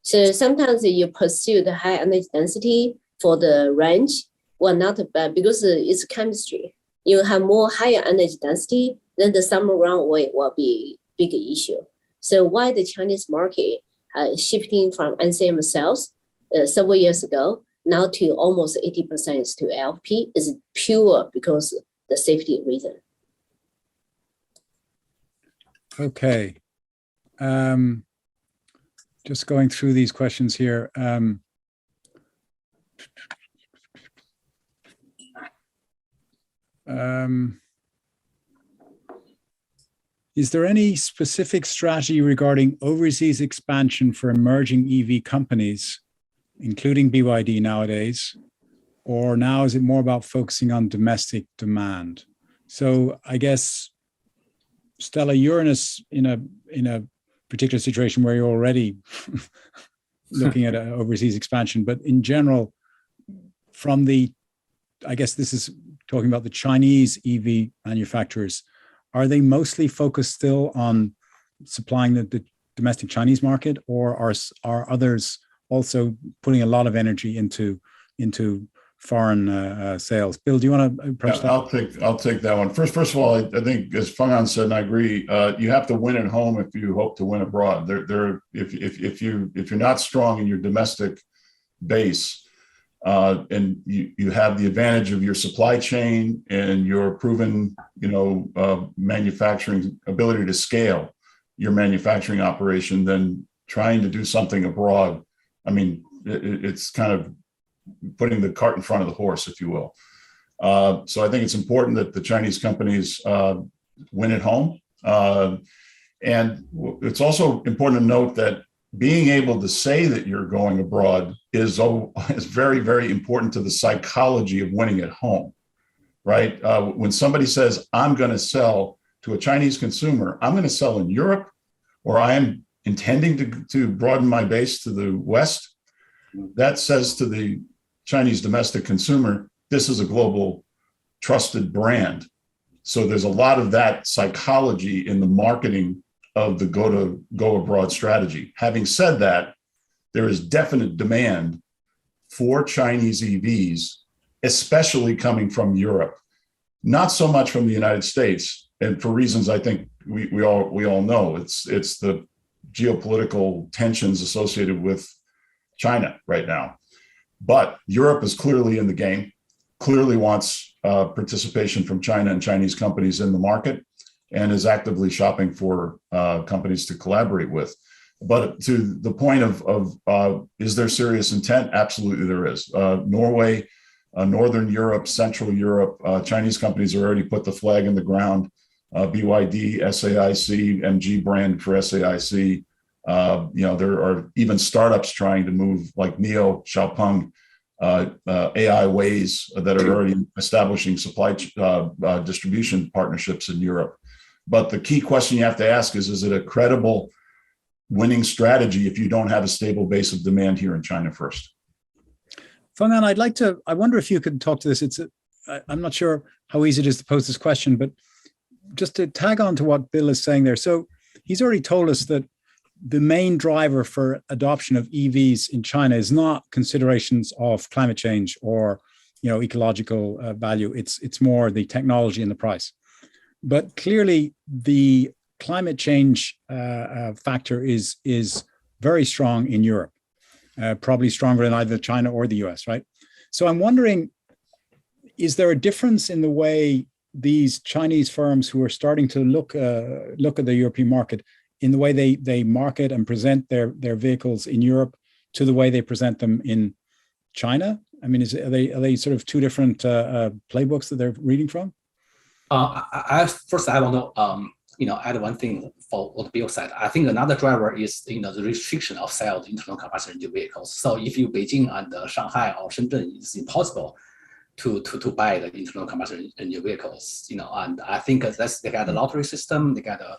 So sometimes you pursue the high energy density for the range, well, not bad because it's chemistry. You have more higher energy density, then the summer runway will be big issue. So why the Chinese market shifting from NCM sales several years ago now to almost 80% is to LFP is pure because the safety reason. Okay. Just going through these questions here. Is there any specific strategy regarding overseas expansion for emerging EV companies, including BYD nowadays? Or now is it more about focusing on domestic demand? So I guess, Stella, you're in a particular situation where you're already looking at overseas expansion, but in general, from I guess this is talking about the Chinese EV manufacturers, are they mostly focused still on supplying the domestic Chinese market, or are others also putting a lot of energy into foreign sales? Bill, do you want to approach that? I'll take that one. First of all, I think, as Fenghan said, and I agree, you have to win at home if you hope to win abroad. If you're not strong in your domestic base, and you have the advantage of your supply chain and your proven, manufacturing ability to scale your manufacturing operation, then trying to do something abroad, I mean, it's kind of putting the cart in front of the horse, if you will. So I think it's important that the Chinese companies win at home. And it's also important to note that being able to say that you're going abroad is very, very important to the psychology of winning at home, right? When somebody says, I'm going to sell to a Chinese consumer, I'm going to sell in Europe, or I am intending to broaden my base to the West, that says to the Chinese domestic consumer, this is a global trusted brand. So there's a lot of that psychology in the marketing of the go abroad strategy. Having said that, there is definite demand for Chinese EVs, especially coming from Europe, not so much from the United States, and for reasons I think we all know. It's the geopolitical tensions associated with China right now. But Europe is clearly in the game, clearly wants participation from China and Chinese companies in the market, and is actively shopping for companies to collaborate with. But to the point of is there serious intent? Absolutely there is. Norway, Northern Europe, Central Europe, Chinese companies have already put the flag in the ground. BYD, SAIC, MG brand for SAIC. There are even startups trying to move, like NIO, Xiaopeng, AI Ways, that are already establishing supply distribution partnerships in Europe. But the key question you have to ask is it a credible winning strategy if you don't have a stable base of demand here in China first? Fenghan, I wonder if you could talk to this. I'm not sure how easy it is to pose this question, but just to tag on to what Bill is saying there. So he's already told us that the main driver for adoption of EVs in China is not considerations of climate change or, ecological value. It's more the technology and the price. But clearly, the climate change factor is very strong in Europe, probably stronger in either China or the US, right? So I'm wondering, is there a difference in the way these Chinese firms who are starting to look at the European market, in the way they market and present their vehicles in Europe to the way they present them in China? I mean, are they sort of two different playbooks that they're reading from? I want to add one thing for what Bill said. I think another driver is the restriction of sales internal combustion engine vehicles. So if you Beijing and Shanghai or Shenzhen, it's impossible to buy the internal combustion engine vehicles. And I think they got a lottery system, they got a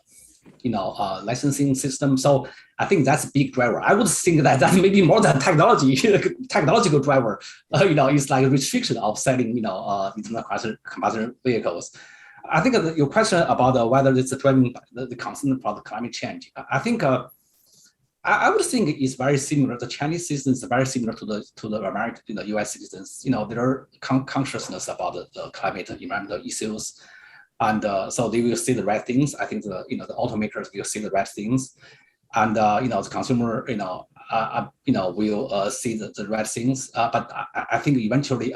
licensing system. So I think that's a big driver. I would think that maybe more than technological driver. It's like a restriction of selling internal combustion vehicles. I think your question about whether it's driving the concern about the climate change, I think I would think it's very similar. The Chinese citizens are very similar to the American, US citizens. There are consciousness about the climate, environmental issues. And so they will see the right things. I think the automakers will see the right things, and the consumer will see the right things. But I think eventually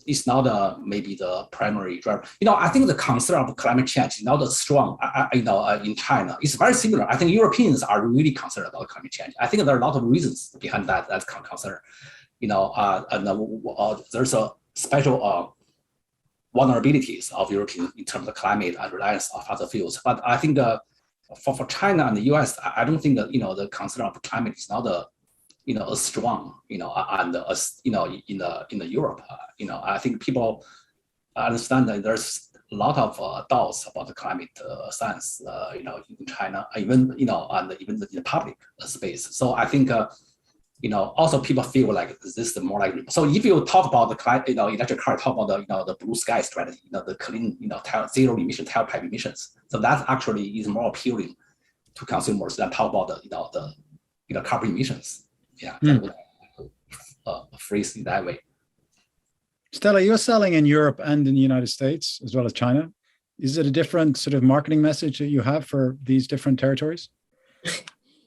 it's not maybe the primary driver. I think the concern of climate change is not as strong. In China, it's very similar. I think Europeans are really concerned about climate change. I think there are a lot of reasons behind that concern. There's a special vulnerabilities of Europeans in terms of climate and reliance of other fields. But I think for China and the US, I don't think that the concern of climate is not as strong, and as in the Europe. I think people understand that there's a lot of doubts about the climate science, in China, even and even in the public space. So I think also people feel like this is more likely. So if you talk about the climate, electric car, talk about the blue sky strategy, the clean, zero emission tailpipe emissions. So that actually is more appealing to consumers than talk about the carbon emissions. Yeah, that would phrase it that way. Stella, you're selling in Europe and in the United States as well as China. Is it a different sort of marketing message that you have for these different territories?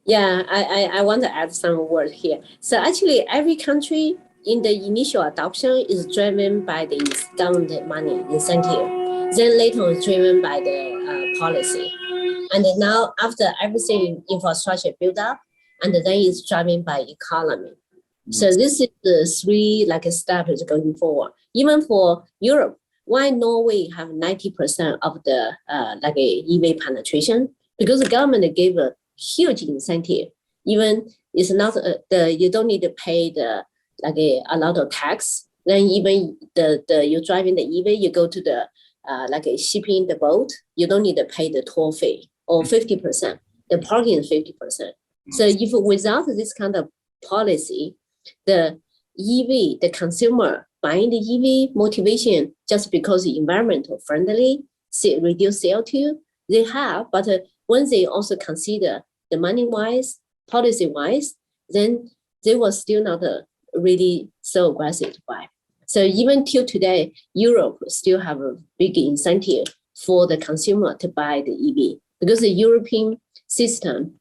Yeah, I want to add some word here. So actually, every country in the initial adoption is driven by the government money incentive. Then later is driven by the policy. And now after everything infrastructure built up, and then it's driven by economy. So this is the three steps going forward. Even for Europe, why Norway have 90% of the EV penetration? Because the government gave a huge incentive. Even it's not you don't need to pay a lot of tax. Then even you driving the EV, you go to the shipping the boat, you don't need to pay the toll fee or 50%. The parking is 50%. So if without this kind of policy, the EV, the consumer buying the EV motivation just because it's environmental friendly, reduce CO2, they have, but when they also consider the money-wise, policy-wise, then they were still not really so aggressive to buy. So even till today, Europe still have a big incentive for the consumer to buy the EV because the European system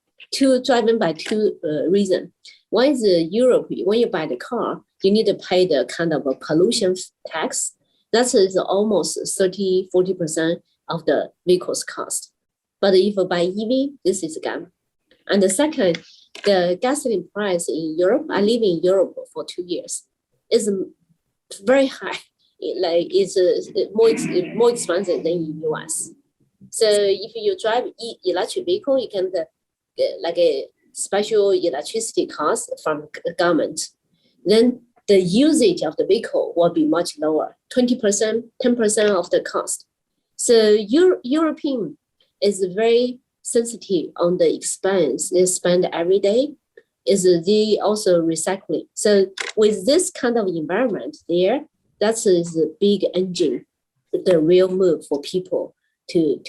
driven by two reasons. One is Europe, when you buy the car, you need to pay the kind of a pollution tax. That is almost 30-40% of the vehicle's cost. But if you buy EV, this is gone. And the second, the gasoline price in Europe, I live in Europe for 2 years, is very high. It's more expensive than in US. So if you drive electric vehicle, you can a special electricity cost from government. Then the usage of the vehicle will be much lower, 20%, 10% of the cost. So European is very sensitive on the expense they spend every day. Is they also recycling. So with this kind of environment there, that is a big engine, the real move for people to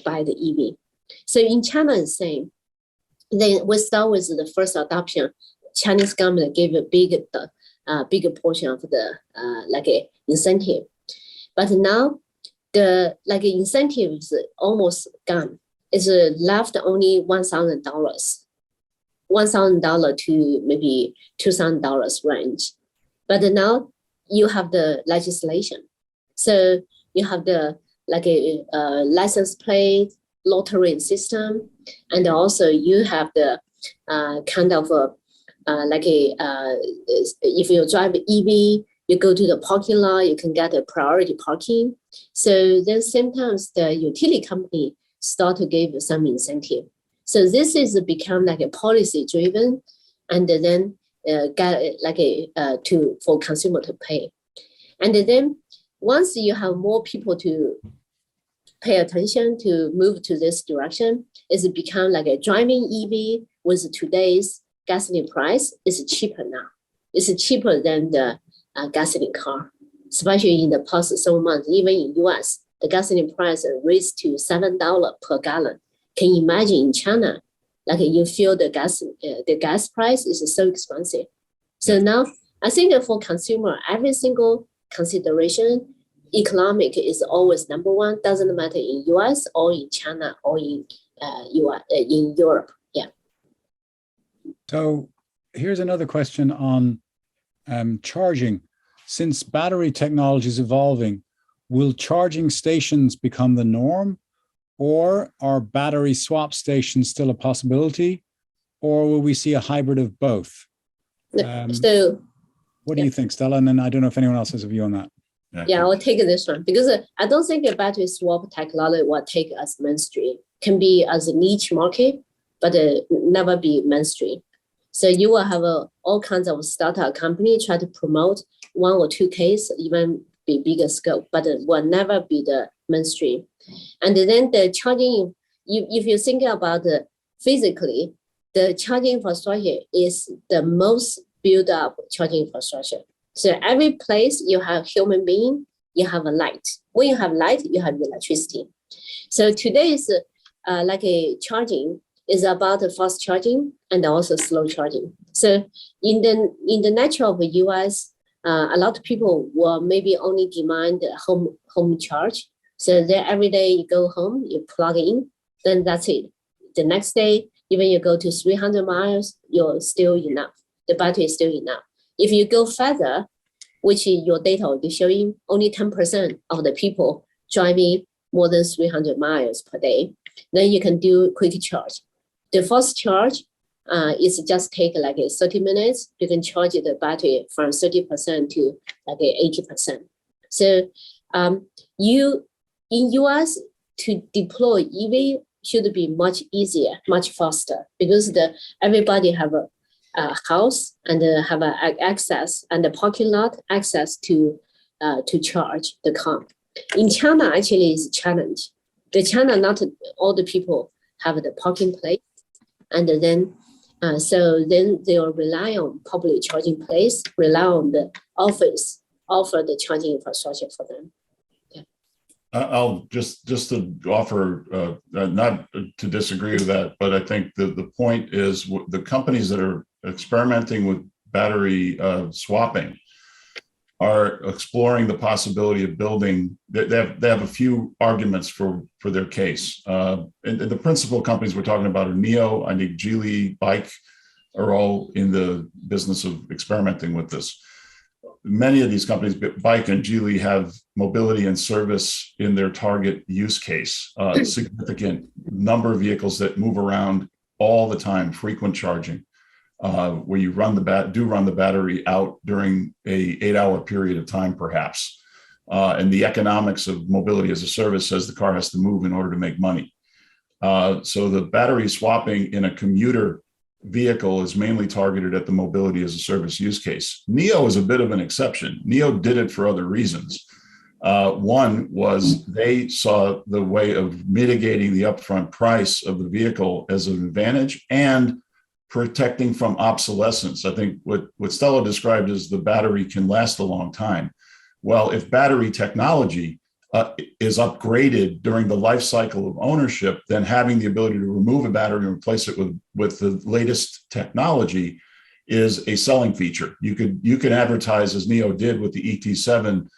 buy the EV. So in China, the same. Then we start with the first adoption. Chinese government gave a bigger portion of the incentive, but now the incentive is almost gone. It's left only $1,000 to maybe $2,000 range. But now you have the legislation, so you have the license plate, lottery system, and also you have the kind of if you drive EV, you go to the parking lot, you can get a priority parking. So then sometimes the utility company start to give some incentive. So this is become a policy driven, and then for consumer to pay. And then once you have more people to pay attention to move to this direction, it's become a driving EV with today's gasoline price is cheaper now. It's cheaper than the gasoline car, especially in the past 7 months. Even in US, the gasoline price raised to $7 per gallon. Can you imagine in China, you feel the gas price is so expensive. So now I think for consumer, every single consideration economic is always number one. Doesn't matter in US or in China or in in Europe. Yeah. So here's another question on charging. Since battery technology is evolving, will charging stations become the norm, or are battery swap stations still a possibility, or will we see a hybrid of both? So what do you think, Stella? And then I don't know if anyone else has a view on that. yeah, I'll take this one because I don't think a battery swap technology will take as mainstream. Can be as a niche market, but never be mainstream. So you will have all kinds of startup company try to promote one or two case, even be bigger scope, but it will never be the mainstream. And then the charging, if you think about physically, the charging infrastructure is the most built up charging infrastructure. So every place you have human being, you have a light. When you have light, you have electricity. So today is like a charging is about fast charging and also slow charging. So in the nature of the US, a lot of people will maybe only demand home charge. So then every day you go home, you plug in, then that's it. The next day, even you go to 300 miles, you're still enough. The battery is still enough. If you go further, which your data will be showing only 10% of the people driving more than 300 miles per day, then you can do quick charge. The fast charge is just take like 30 minutes. You can charge the battery from 30% to like 80%. So you in US to deploy EV should be much easier, much faster because everybody have a house and have access and the parking lot access to charge the car. In China, actually, is a challenge. The China, not all the people have the parking place, and then so then they will rely on public charging place, rely on the office, offer the charging infrastructure for them. I'll just to offer, not to disagree with that, but I think the point is the companies that are experimenting with battery swapping are exploring the possibility of building. They have a few arguments for their case. And the principal companies we're talking about are NIO, I think Geely, Bike are all in the business of experimenting with this. Many of these companies, Bike and Geely, have mobility and service in their target use case. Significant number of vehicles that move around all the time, frequent charging, where you run the battery out during a 8-hour period of time, perhaps. And the economics of mobility as a service says the car has to move in order to make money. So the battery swapping in a commuter vehicle is mainly targeted at the mobility as a service use case. NIO is a bit of an exception. NIO did it for other reasons. One was they saw the way of mitigating the upfront price of the vehicle as an advantage and protecting from obsolescence. I think what Stella described as the battery can last a long time. Well, if battery technology is upgraded during the life cycle of ownership, then having the ability to remove a battery and replace it with the latest technology is a selling feature. You can advertise, as NIO did with the ET7,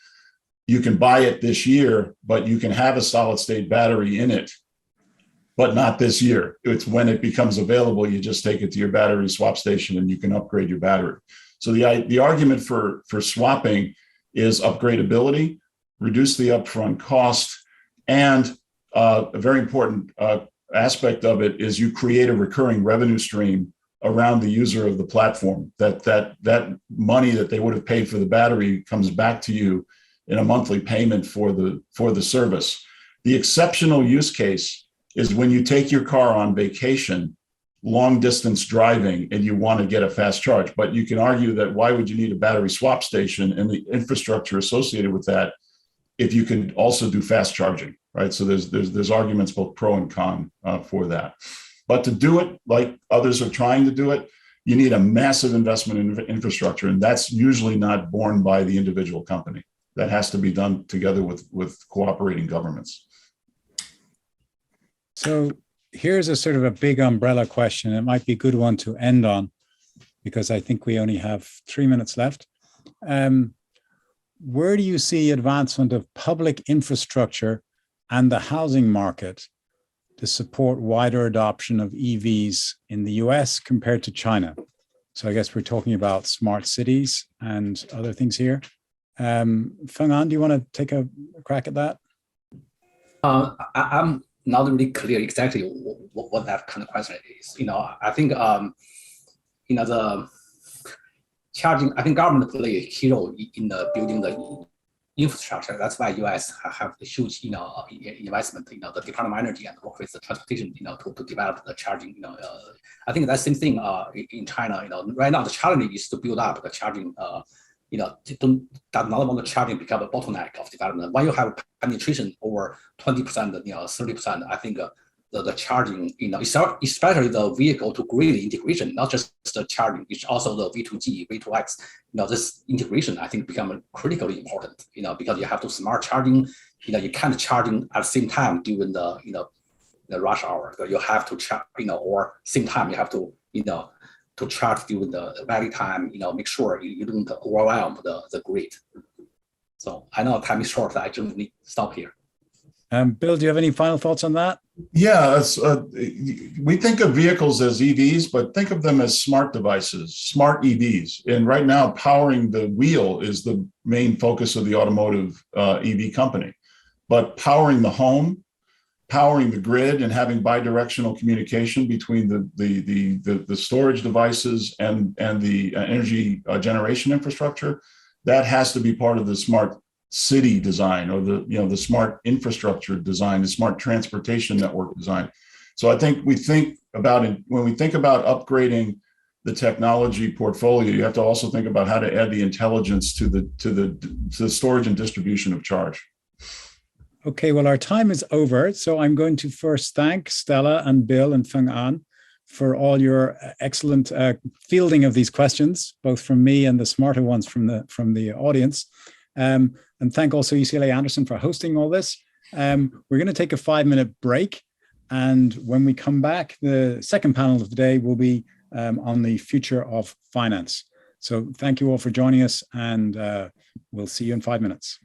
you can buy it this year, but you can have a solid state battery in it, but not this year. It's when it becomes available, you just take it to your battery swap station and you can upgrade your battery. So the argument for swapping is upgradability, reduce the upfront cost, and a very important aspect of it is you create a recurring revenue stream around the user of the platform. That money that they would have paid for the battery comes back to you in a monthly payment for the service. The exceptional use case is when you take your car on vacation, long distance driving, and you want to get a fast charge. But you can argue that why would you need a battery swap station and the infrastructure associated with that if you can also do fast charging, right? So there's arguments both pro and con for that. But to do it like others are trying to do it, you need a massive investment in infrastructure, and that's usually not borne by the individual company. That has to be done together with cooperating governments. So here's a sort of a big umbrella question. It might be a good one to end on because I think we only have 3 minutes left. where do you see advancement of public infrastructure and the housing market to support wider adoption of EVs in the US compared to China? So I guess we're talking about smart cities and other things here. Feng-An, do you want to take a crack at that? I'm not really clear exactly what that kind of question is. I think, the charging, I think government play a key role in the building the infrastructure. That's why US have a huge, investment, the Department of Energy and work with the transportation, to develop the charging, I think that's the same thing in China. Right now the challenge is to build up the charging, that not want the charging become a bottleneck of development. When you have penetration over 20%, 30%, I think the charging, especially the vehicle to grid integration, not just the charging, it's also the V2G, V2X. This integration I think become critically important. Because you have to smart charging. You can't charging at the same time during the the rush hour. So you have to charge, or same time you have to to charge during the valley time. Make sure you don't overwhelm the grid. So I know time is short. I just need to stop here. Bill, do you have any final thoughts on that? Yeah, we think of vehicles as EVs, but think of them as smart devices, smart EVs. And right now, powering the wheel is the main focus of the automotive EV company. But powering the home, powering the grid, and having bidirectional communication between the storage devices and the energy generation infrastructure, that has to be part of the smart city design, or the smart infrastructure design, the smart transportation network design. So I think we think about it when we think about upgrading the technology portfolio. You have to also think about how to add the intelligence to the storage and distribution of charge. Okay, well, our time is over, so I'm going to first thank Stella and Bill and Feng-An for all your excellent fielding of these questions, both from me and the smarter ones from the audience. And thank also UCLA Anderson for hosting all this. We're going to take a 5-minute break. And when we come back, the second panel of the day will be on the future of finance. So thank you all for joining us, and we'll see you in 5 minutes.